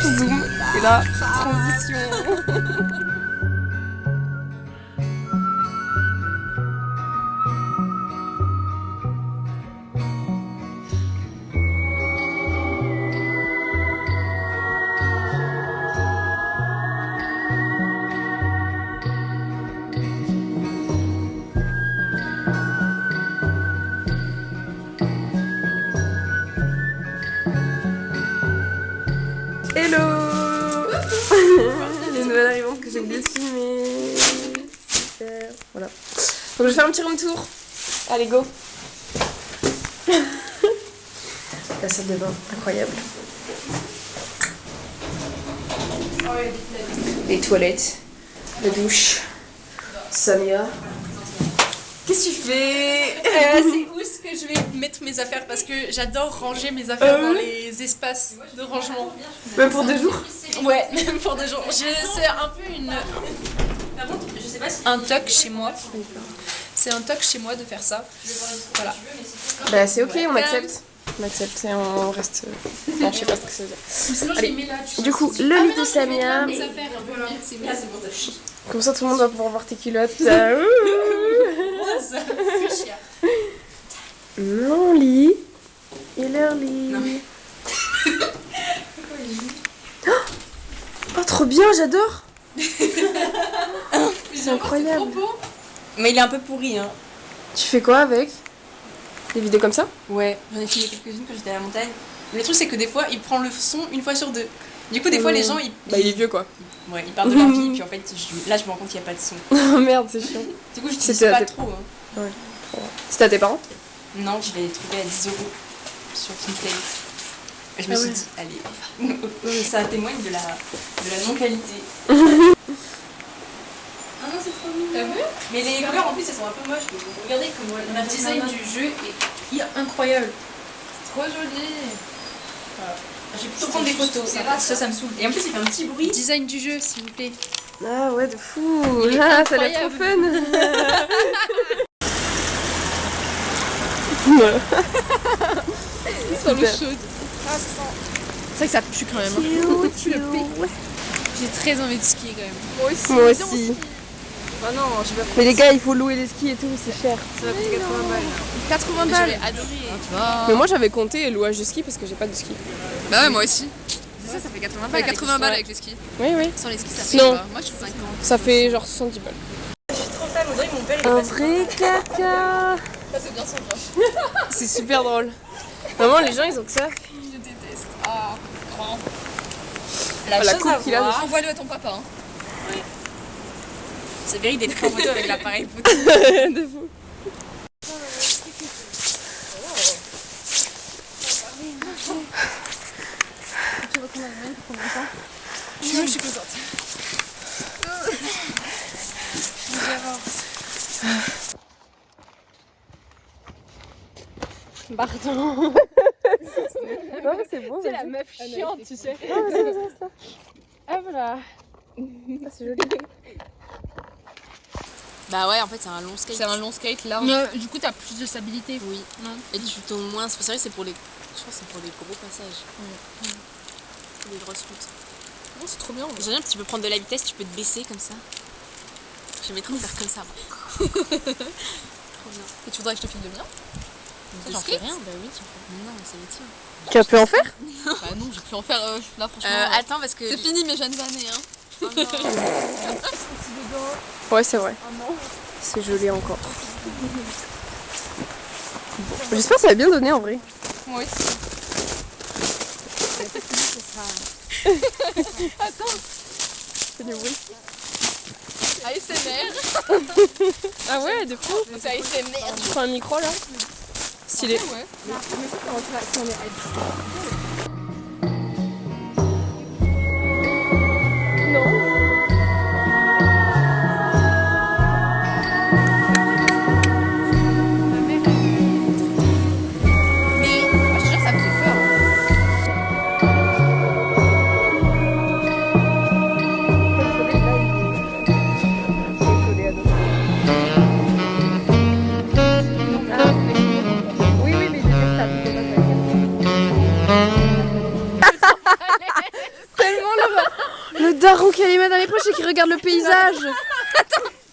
Zoom. Et là, transition. Hello. Les nouvelles arrivantes que j'ai oublié de filmer. Super. Voilà. Donc je vais faire un petit room tour. Allez, go. La salle de bain, incroyable. Les toilettes, la douche. Samia. Qu'est-ce que tu fais? C'est où est-ce que je vais mettre mes affaires parce que j'adore ranger mes affaires dans les espaces de rangement. Même pour 2 jours? Ouais, même pour 2 jours. C'est un peu un toc chez moi. C'est un toc chez moi de faire ça. Voilà. Bah c'est ok, on accepte. On accepte et on reste... Non, je sais pas ce que ça veut dire. Sinon, je Allez. les mets là. Du coup, le lit de Samia. Mes affaires, voilà. C'est bien. Comme ça tout le monde va pouvoir voir tes culottes. Mon lit et leur lit. Oh trop bien, j'adore. C'est incroyable. Mais il est un peu pourri, hein. Tu fais quoi avec? Des vidéos comme ça? Ouais, j'en ai filmé quelques-unes quand j'étais à la montagne. Mais le truc, c'est que des fois, il prend le son 1 fois sur 2. Du coup, des fois, les gens, Bah il est vieux quoi. Ouais, ils parlent de leur vie, puis en fait, là, je me rends compte qu'il n'y a pas de son. Oh merde, c'est chiant. Du coup, je dis C'était pas à trop. Hein. Ouais. C'était à tes parents? Non, je l'ai trouvé à 10 € sur Vinted. Et je me suis dit, allez, ça témoigne de la non-qualité. Ah non, c'est trop mignon. T'as vu? Mais les couleurs en plus, elles sont un peu moches. Donc regardez comment Le design du jeu est incroyable. C'est trop joli. Voilà. Je vais plutôt prendre des photos, ça me saoule. Et en plus, il fait un petit bruit. Design du jeu, s'il vous plaît. Ah ouais, de fou. Il est Ah, ça a l'air trop fun. Sur l'eau chaude. Ah, ça sent. C'est vrai que ça pue quand même. J'ai très envie de skier quand même. Moi aussi. Moi aussi. Ah non, je vais. Mais les gars, il faut louer les skis et tout, c'est cher. Ça va coûter 80 balles. 80 balles. J'aurais adoré. Mais moi j'avais compté louage de ski parce que j'ai pas de ski. Bah ouais, moi aussi. C'est ça fait 80 balles. 80 balles avec les skis. Oui, oui. Sans les skis, ça fait Non. pas. Moi, je suis 50. Ça fait genre 70 balles. Je suis trop fan, on dirait que mon père il est Un passé. vrai caca. Ça, c'est bien son proche. C'est super drôle. Vraiment, les gens ils ont que ça. Je déteste. Ah, grand. La la chose coupe à qu'il a voir. Envoie-le à ton papa. Hein. C'est vrai d'être en photo avec l'appareil photo. De fou. Tu veux qu'on amène pour combien de temps? Je suis contente. Pardon. Non, mais c'est bon. C'est la meuf chiante, tu sais. Ah, c'est ça. Ah, voilà. Ah, c'est joli. Bah ouais, en fait, c'est un long skate. C'est un long skate large. Mais du coup, t'as plus de stabilité. Oui. Non. Et tu tombes moins. C'est vrai, c'est pour les. Je pense que c'est pour les gros passages. Pour les grosses routes. Non, c'est trop bien. J'aime bien que tu peux prendre de la vitesse, tu peux te baisser comme ça. J'aimais trop faire comme ça. Moi. Trop bien. Et tu voudrais que je te filme de bien? J'en fais rien, bah oui, tu fais. Non, c'est métier. Tu peux en faire? Bah non, je peux en faire là, franchement. Attends, parce que. C'est fini mes jeunes années, hein. Oh non. Ouais, c'est vrai. Oh non. C'est joli encore. Bon. J'espère que ça va bien donner en vrai. Moi aussi. Attends. C'est du bruit. ASMR. Ah ouais, de fou. C'est ASMR. Tu prends un micro là? Stylé. Ouais. Mais moi, je te jure, ça me fait peur. Oui, oui, mais je sais que ça darons qui a les mains dans les poches et qui regarde le paysage.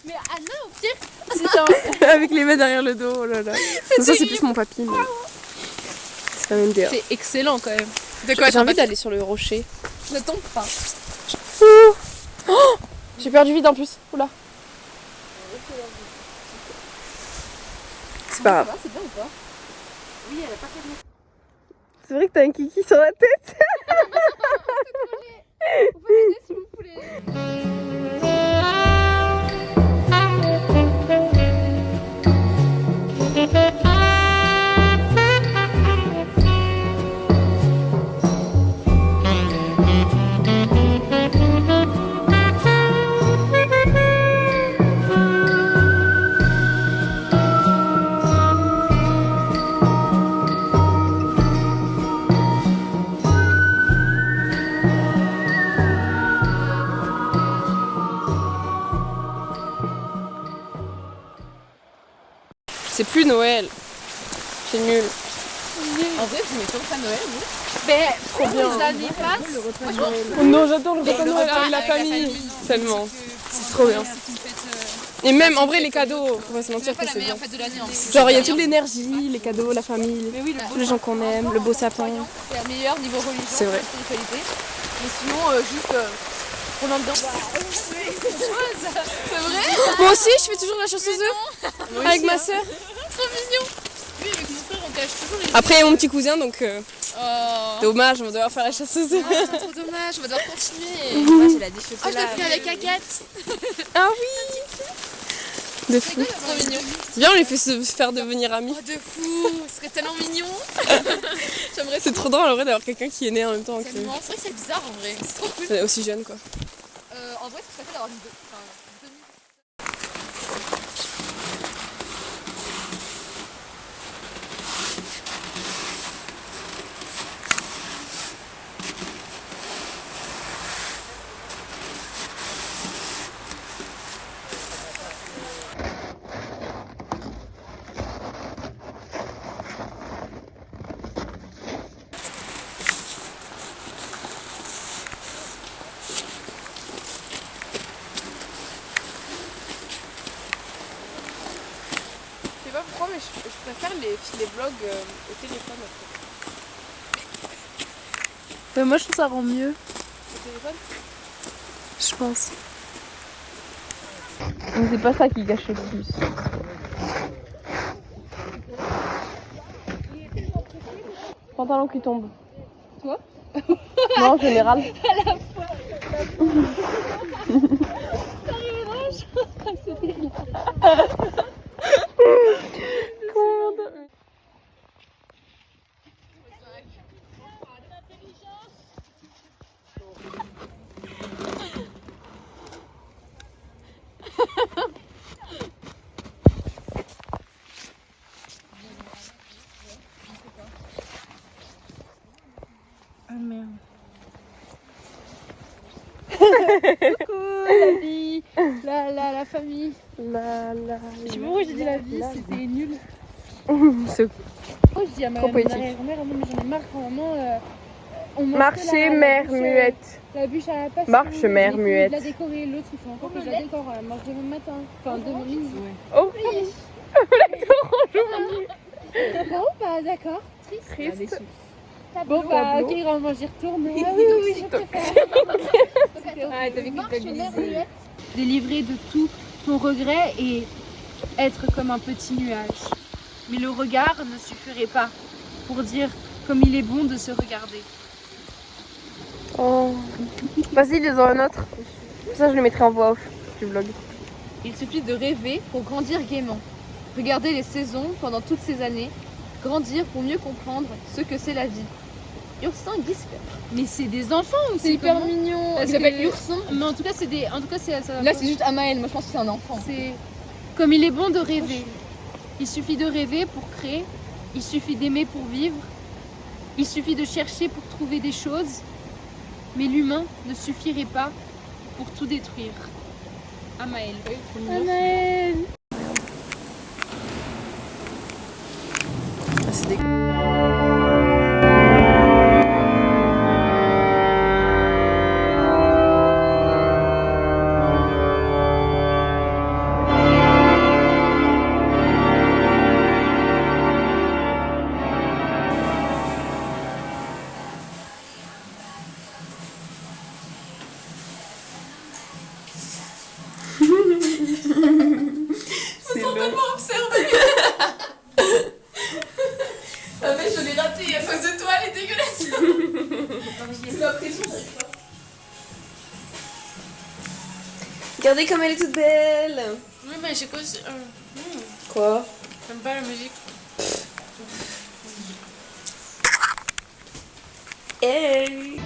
Mais Anna, au pire, C'est genre avec les mains derrière le dos, oh là là. Ça c'est plus mon papy. Mais... c'est quand même bien. c'est excellent quand même. De J'ai envie d'aller sur le rocher. Ne tombe pas. Oh, j'ai peur du vide en plus. Oula. C'est pas grave. C'est bien ou pas? Oui, elle a pas fait. C'est vrai que t'as un kiki sur la tête. Vous pouvez m'aider s'il vous plaît? C'est plus Noël. C'est nul. En vrai, je mets toujours pas Noël, oui. Mais trop bien. les années passent. Oh non, j'adore le repas de Noël avec la famille. Tellement. C'est trop bien. C'est une fête. Et même en vrai, les cadeaux, on va se C'est mentir pas que la c'est meilleure bien. fête de l'année en plus. Genre, il y a toute l'énergie, les cadeaux, la famille, Mais oui, les gens qu'on aime, le beau sapin. c'est la meilleure niveau religion. C'est vrai. Spiritualité. Mais sinon, juste pour l'ambiance. C'est vrai? Moi aussi, je fais toujours la chasse aux œufs avec ma soeur. Trop mignon. Oui, avec mon frère, on cache toujours les. Après, il y a mon petit cousin, donc Oh. dommage, on va devoir faire la chasse aux œufs. C'est trop dommage, on va devoir continuer. Moi, j'ai la des Oh, je chocolats. l'ai pris avec Agathe. Ah oui. De fou. Trop mignon. Viens, on les fait se faire devenir amis. Oh, de fou. Ce serait tellement mignon. J'aimerais C'est trop drôle en vrai d'avoir quelqu'un qui est né en même temps que tellement. C'est vrai que c'est bizarre en vrai. C'est trop cool. aussi jeune quoi. En vrai, ce serait fait d'avoir une demi. Je sais pas pourquoi, mais je préfère les vlogs au téléphone après. Moi, je trouve ça rend mieux. Au téléphone? Je pense. Donc c'est pas ça qui gâche le plus. Pantalon qui tombe. Toi? Non, en général. Ah merde. Coucou la vie, la famille. Je sais pas pourquoi j'ai dit la vie, c'était nul. C'est Moi je dis à ma Trop poétique. arrière-grand-mère, non mais j'en ai marre quand maman on marcher, mère muette. La bûche à la passion. Marche, mère j'ai fini muette. de la décorer, l'autre il faut encore que je la décore, elle marche demain matin. Enfin demain midi. Oh, Bon bah d'accord, triste. Bon bah Tableau. ok grand, j'y retourne. Ah oui, je préfère. Ah, t'as vu culpabiliser. Délivrer de tout ton regret et être comme un petit nuage. Mais le regard ne suffirait pas pour dire comme il est bon de se regarder. Oh. Vas-y, les un autre. Ça, je le mettrai en voix off du vlog. Il suffit de rêver pour grandir gaiement. Regarder les saisons pendant toutes ces années. Grandir pour mieux comprendre ce que c'est la vie. Ursin Gisper. Mais c'est des enfants ou c'est hyper comment? mignon. Parce Il s'appelle que- Urson. Mais en tout cas, ça. Là, c'est juste Amael. Moi, je pense que c'est un enfant. C'est comme il est bon de rêver. Il suffit de rêver pour créer. Il suffit d'aimer pour vivre. Il suffit de chercher pour trouver des choses. Mais l'humain ne suffirait pas pour tout détruire. Amael. Amael. C'est des... Regardez comme elle est toute belle. Oui, mais c'est quoi Quoi? J'aime pas la musique. Hey.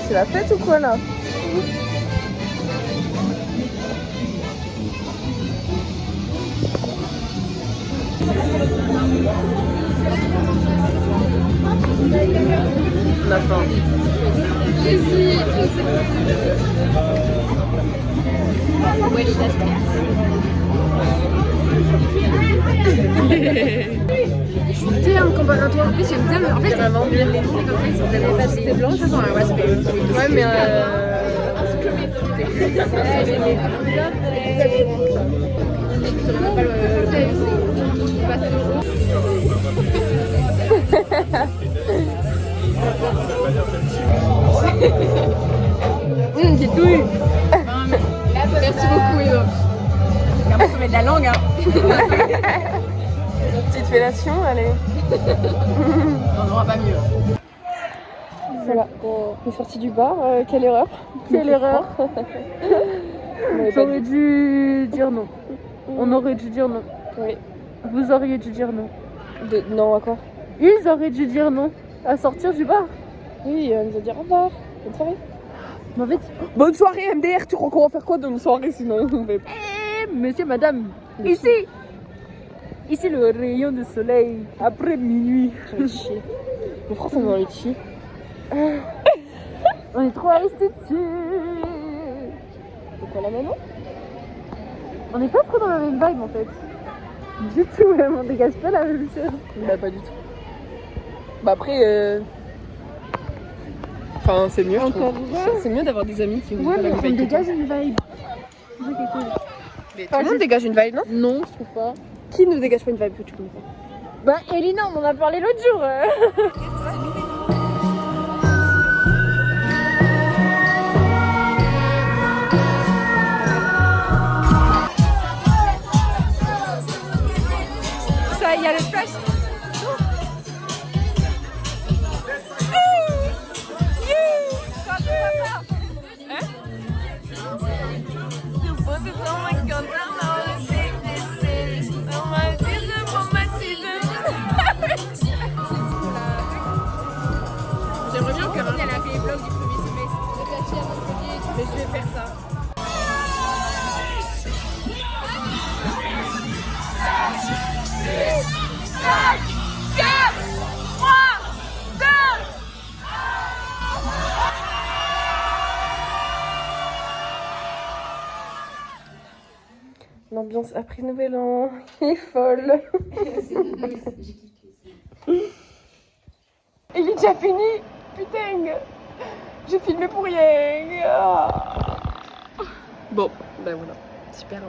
C'est la fête ou quoi là? On a faim. Terme comparatoire. En plus, j'aime bien. En fait, vraiment bien. C'était blanche. Ouais, mais J'ai tout eu. Merci beaucoup, Eva. Regarde, ça met de la langue, hein. petite fellation, allez. On n'aura pas mieux. Voilà, on est sorti du bar. Quelle erreur. Quelle erreur. J'aurais dû dire non. On aurait dû dire non. Oui. Vous auriez dû dire non. Non, à quoi? Ils auraient dû dire non à sortir du bar. Oui, elle nous a dit au revoir. Bonne soirée. Mais en fait, Bonne soirée, MDR. Tu crois qu'on va faire quoi de une soirée sinon? monsieur, madame, ici le rayon de soleil après minuit. J'en ai chier. Mais pourquoi ça me dans les chier? On est trop restés dessus. Pourquoi là maintenant? On n'est pas trop dans la même vibe en fait. Du tout, même, on dégage pas la même chose. Bah pas du tout. Bah après enfin c'est mieux je trouve. C'est mieux d'avoir des amis qui ont Ouais, pas la mais même on vibe que toi. dégage une vibe. C'est ça qui est cool. Mais tout le monde dégage une vibe, non? Non, je trouve pas. Qui ne dégage pas une vibe que tu comprends? Bah, Elina, on en a parlé l'autre jour. Ça, il y a le flash. J'aimerais bien que Rami elle a fait les vlogs du premier semestre. Mais je vais faire ça. L'ambiance après Nouvel An est folle. Il est déjà fini. Putain, j'ai filmé pour rien. Ah. Bon, ben voilà, super.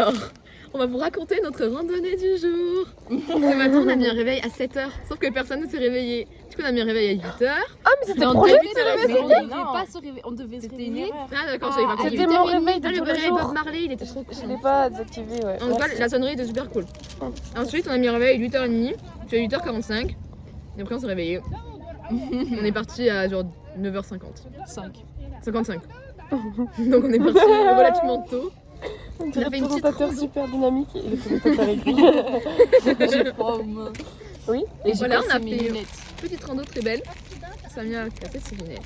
Alors, on va vous raconter notre randonnée du jour. Ce matin, on a mis un réveil à 7h, sauf que personne ne s'est réveillé. Du coup, on a mis un réveil à 8h. Ah, mais c'était Mais on prévu devait de se se réveiller, réveiller. on devait pas se réveiller, on devait se réveiller. Ah, d'accord, j'avais pas compris. C'était mon réveil de Ah, le tous les réveil jours. Bob Marley, il était trop Je cool. l'ai pas désactivé, ouais. En tout cas, la sonnerie était super cool. Ensuite, on a mis un réveil à 8h30, puis à 8h45. Et après, on s'est réveillé. On est parti à genre 9h50. 55. Donc, on est parti relativement tôt. On On a dirait fait un une petite présentateur rando. super dynamique et le présentateur écrit. J'ai froid aux mains. Oui. Et j'ai Voilà, on cassé a mes fait- lunettes. Petite rando très belle. Samia a cassé ses lunettes.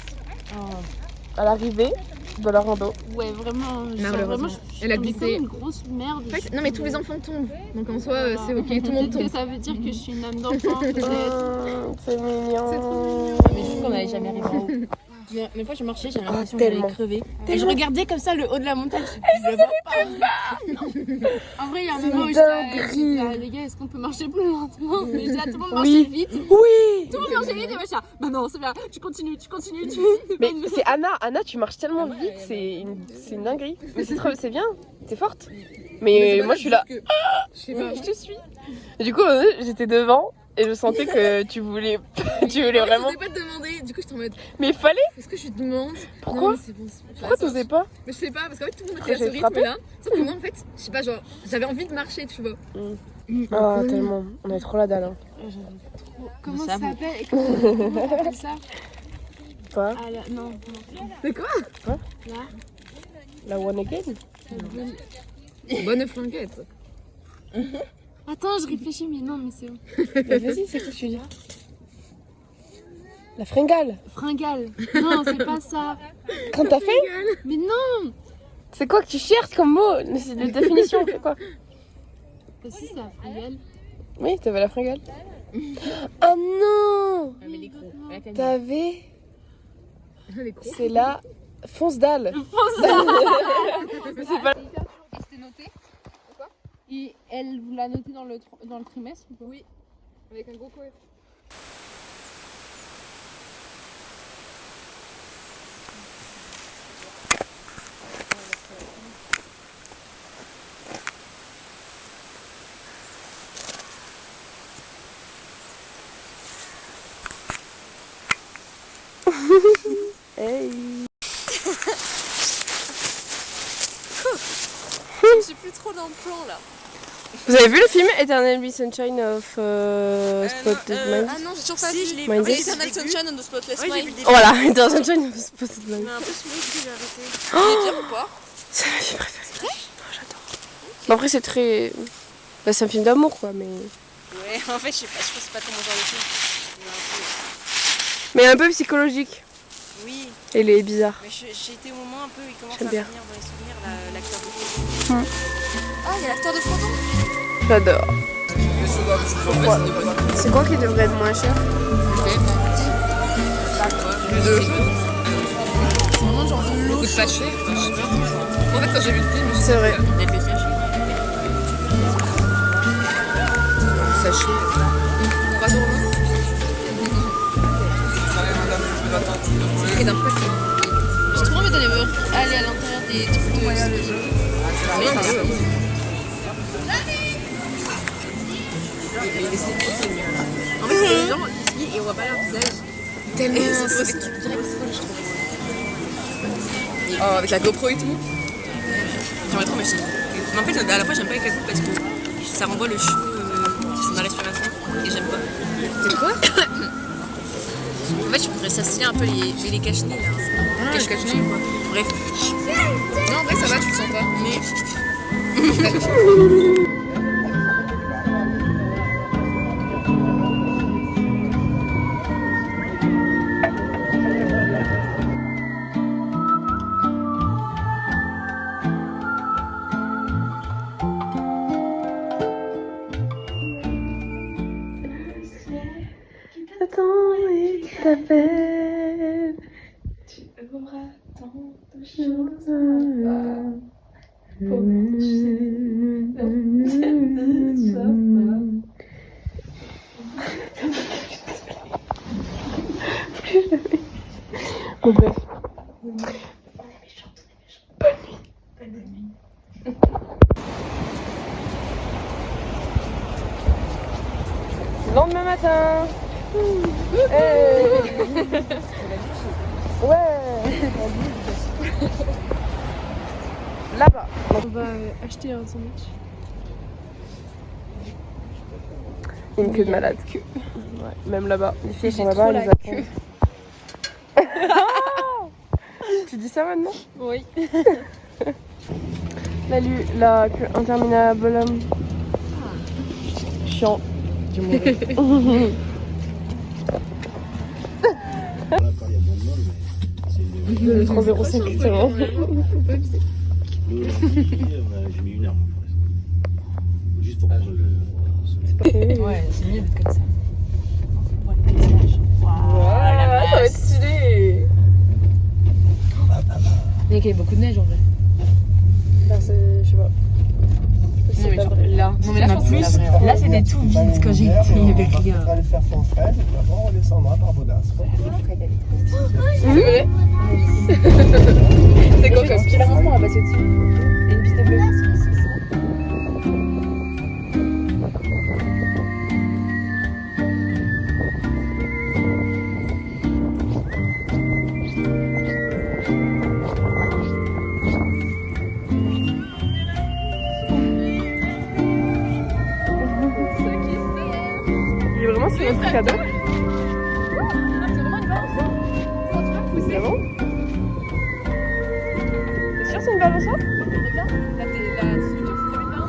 À l'arrivée de la rando. Ouais, vraiment. Malheureusement. Elle a tombée glissé. comme une grosse merde. En fait, non, mais tous les enfants tombent. Donc en soi, c'est ok, tout le monde Peut-être que tombe. ça veut dire que je suis une âme d'enfant, peut-être. C'est mignon. C'est trop mignon. Mais juste qu'on n'allait jamais arriver en haut. Des fois, je marchais, j'avais l'impression que tellement. j'allais crever. Et je regardais comme ça le haut de la montagne. En vrai, il y a un C'est moment où une j'étais là, dinguerie. les gars, est-ce qu'on peut marcher plus lentement? Mais j'ai tout le monde marchait Oui. vite. Oui. Tout le monde marchait vite et moi je suis là, bah non, c'est bien, tu continues. Mais c'est Anna. Anna, tu marches tellement vite, c'est une dinguerie. Mais c'est bien, t'es forte. Mais moi, je suis là. Je sais pas. Je te suis. Et du coup, j'étais devant et je sentais que tu voulais vraiment. Je t'osais pas te demander. Du coup, j'étais en mode, Mais il fallait. est-ce que je te demande? Pourquoi Non, mais c'est bon. Pourquoi t'osais pas? Mais je sais pas, parce qu'en fait, tout le monde Après, était à ce j'ai rythme frappé. là. Sauf que moi, en fait, je sais pas, genre, j'avais envie de marcher, tu vois. Ah, tellement. On avait trop la dalle. Hein. Comment Ça ça vaut. s'appelle et comment on appelle ça? Pas Ah là, non. C'est quoi? la one again. Bonne flanquette. Attends, je réfléchis, mais non, mais c'est bon. Mais vas-y, c'est quoi que tu dis? La fringale. Fringale. Non, c'est pas ça. Quand t'as fait? Mais non. C'est quoi que tu cherches comme mot? C'est de définition, c'est quoi? Bah si, c'est la fringale. Oui, t'avais la fringale. Ah non! T'avais. Les crocs. C'est la fonce-dalle. Mais c'est pas. Et c'était noté? Quoi? Et elle vous l'a noté dans le trimestre ou pas? Oui. Avec un gros coef. Hey. Je suis plus trop dans le plan là. Vous avez vu le film Eternal Sunshine of Spotted Mind? Ah non, j'ai toujours pas vu. Je l'ai Mind vu. It. Eternal Sunshine on the Spotless Ouais, j'ai Mind. vu le début. Voilà, Eternal Sunshine of Spotted Mind. Mais un peu saoulé, du coup j'ai arrêté. Il est bien ou pas? C'est ma vie préférée. Oh, j'adore. Bon, après, c'est très. Bah, c'est un film d'amour, quoi, mais. Ouais, en fait, je sais pas, je pense pas trop mon genre de film. Mais un peu- Mais un peu psychologique. Oui, Et il est bizarre. mais j'ai été au moment un peu, il commence J'aime à bien. revenir dans les souvenirs, l'acteur de Ah, il y a l'acteur de Frodon. J'adore. C'est quoi qui devrait être moins cher? Ça coûte pas cher. En fait, quand j'ai vu le film, C'est vrai. Peut-être le sachet. sachet 3,20 €. Et d'un paquet. J'ai trop envie d'aller aller à l'intérieur des trucs de. En fait, les gens ici et on voit pas leur visage. Tellement c'est direct folle, je trouve. Oh, avec la GoPro et tout. J'aimerais trop m'acheter. Mais en fait, à la fois, j'aime pas les cagoules parce que ça renvoie le chou dans la respiration et j'aime pas. C'est quoi? En fait, je pourrais s'asseoir un peu les cache-nez là. Ah, les cache-nez quoi. Bref. Non, en vrai, ça va, tu le sens pas. Mais. T'attends et qui t'appelle. Tu auras tant de choses pour Bon bref. Bonne nuit. Lendemain matin. Hey. Ouais. Là-bas. On va acheter un sandwich. Une queue de malade. Ouais, même là-bas. Les filles sont là-bas, elles attendent. Tu dis ça maintenant? Oui. La queue interminable. Chiant. Je mourrai. Le 305 exactement. J'ai mis une arme pour l'instant. Juste pour prendre le. Ouais, c'est mieux d'être comme ça. On voit le paysage. Voilà, ça va être stylé. Il y a quand même beaucoup de neige en vrai. Là, c'est. Je sais pas. Non, mais genre là. Non, mais là, en plus, là c'était tout vide quand j'ai été. Il y avait rien. On va aller faire Fontfrède et puis après on redescendra par Bodas. C'est quoi comme J'ai la maman à passer dessus. Et une piste bleue. Il est vraiment sur notre cadeau. C'est vraiment une balance. C'est bon? T'es sûr c'est une balançoire? Regarde, la structure c'est comme une balance.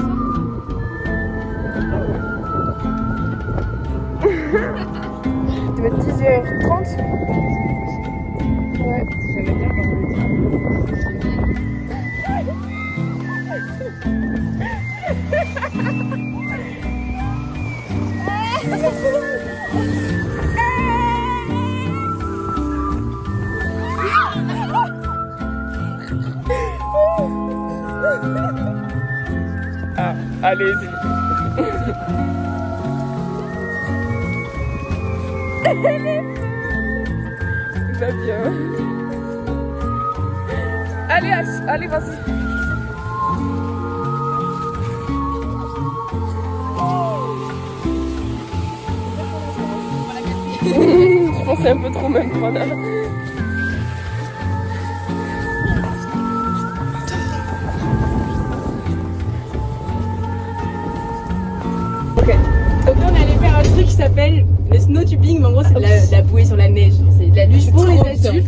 Tu vas être 10h30. Ouais. Ah, allez-y. Va bien. Allez, allez, vas-y. Je pensais un peu trop même pour Anna. Donc là on est allé faire un truc qui s'appelle le snow tubing, mais en gros c'est de la bouée sur la neige, c'est de la luge pour les adultes.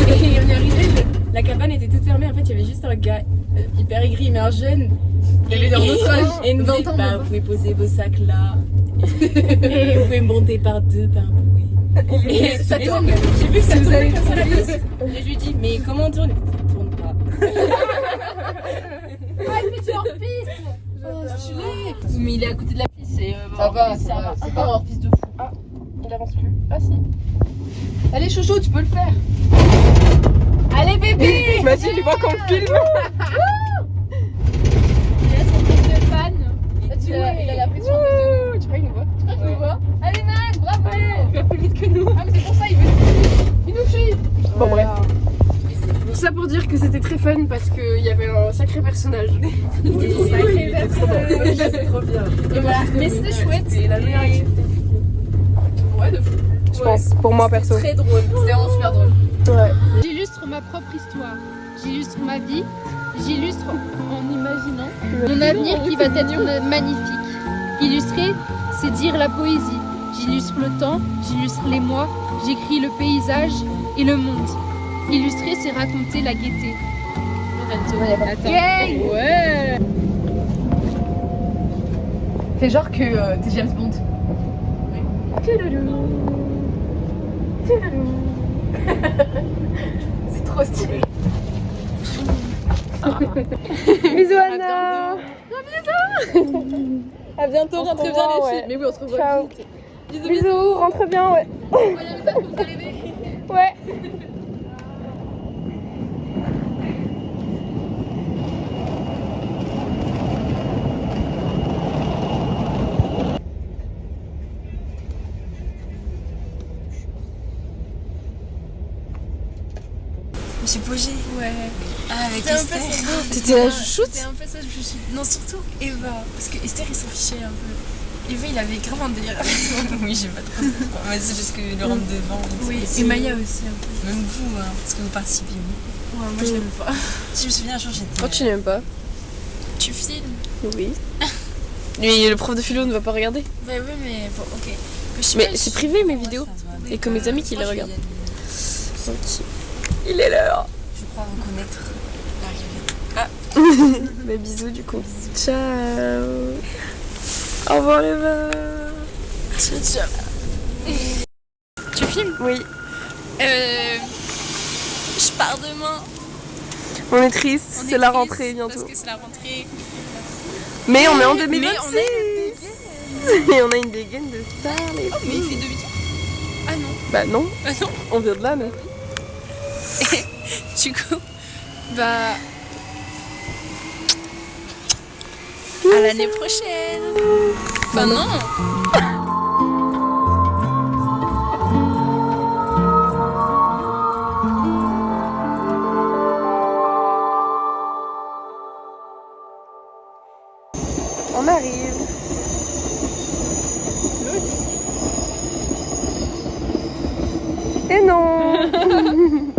Et on est arrivé, la cabane était toute fermée, en fait il y avait juste un gars hyper aigri mais un jeune. Il avait dans notre âge. Et il nous dit bah vous pouvez poser vos sacs là, et vous pouvez monter par deux par bouée. Et ça tourne, j'ai vu que ça vous allez sur la piste. Et je lui dis mais comment on tourne? Ça tourne pas. Ah, il fait hors piste. Oh, stylé. Mais il est à côté de la piste, c'est Ça va, c'est pas hors piste de fou. Ah, il avance plus. Ah si. Allez, chouchou, tu peux le faire. Allez, bébé. Imagine, tu vois qu'on le filme. Il a son groupe de fans. Là, tu vois, il a la pression. Tu crois qu'il nous voit? Tu crois qu'il nous voit? Allez, Max, bravo. Il va plus vite que nous. Ah, mais c'est pour ça, il nous suit. Bon, bref. Tout ça pour dire que c'était très fun parce qu'il y avait un sacré personnage. C'est trop bien. Et voilà, mais c'était chouette. C'est la meilleure activité. Ouais, de fou. Je pense, pour moi perso. Très drôle, c'était vraiment super drôle. Ouais. J'illustre ma propre histoire. J'illustre ma vie. J'illustre en imaginant mon avenir qui va être magnifique. Illustrer, c'est dire la poésie. J'illustre le temps, j'illustre les mois, j'écris le paysage et le monde. Illustrer, c'est raconter la gaieté. Attends. Ouais. Fais genre que t'es James Bond. C'est trop stylé. Bisous Anna. À bientôt, rentrez bien les filles. Ouais. Mais oui, on se revoit Ciao. vite. Bisous, rentre bien, ouais. Ouais. Je me suis posée. Ouais. Ah, avec C'était un Esther. peu ça. T'étais la chouchoute? C'était un peu ça, je me suis. Non, surtout Eva. Parce que Esther, il s'en fichait un peu. Eva, il avait grave un délire avec toi. Oui, j'ai pas trop. Mais c'est parce que le rentre devant. Oui, et Maya aussi. Un peu. Même vous, hein, parce que vous participez. Ouais, moi je l'aime pas. Si je me souviens un jour, j'étais. Quand tu n'aimes pas. Tu filmes? Oui. Lui, le prof de philo ne va pas regarder. Bah oui, mais bon, ok. Je sais Mais pas, c'est privé mes vidéos. Et que mes amis qui les regardent. Donc, il est l'heure. Je crois reconnaître l'arrivée. Bah, bisous du coup. Ciao. Au revoir les meufs. Ciao, ciao. Tu filmes? Oui. Je pars demain. On est triste, On est c'est la triste rentrée bientôt. Parce que c'est la rentrée. Mais on est en Mais 2026. on est Et on a une dégaine de tarler. Oh, mais il fait 2 vidéos. Ah non. Bah non, Ah non. on vient de là, nous. Du coup, bah. À l'année prochaine. Enfin non. On arrive.